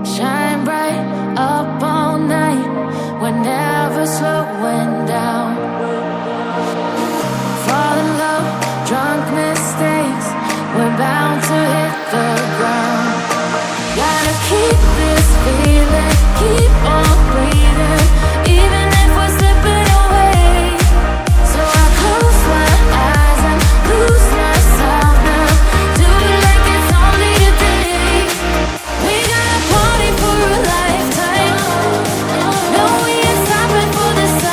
Shine bright up all night, we're never slowing down. Fall in love, drunk mistakes, we're bound to hit the ground. Gotta keep this feeling, keep on breathing, even if we're slipping away. So I close my eyes and lose myself now. Do it like it's only today. We got a party for a lifetime. No, we ain't stopping for the sun.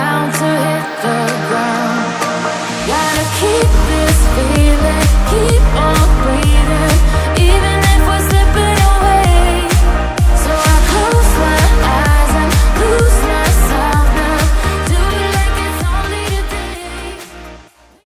bound to hit the ground. Gotta keep this feeling, keep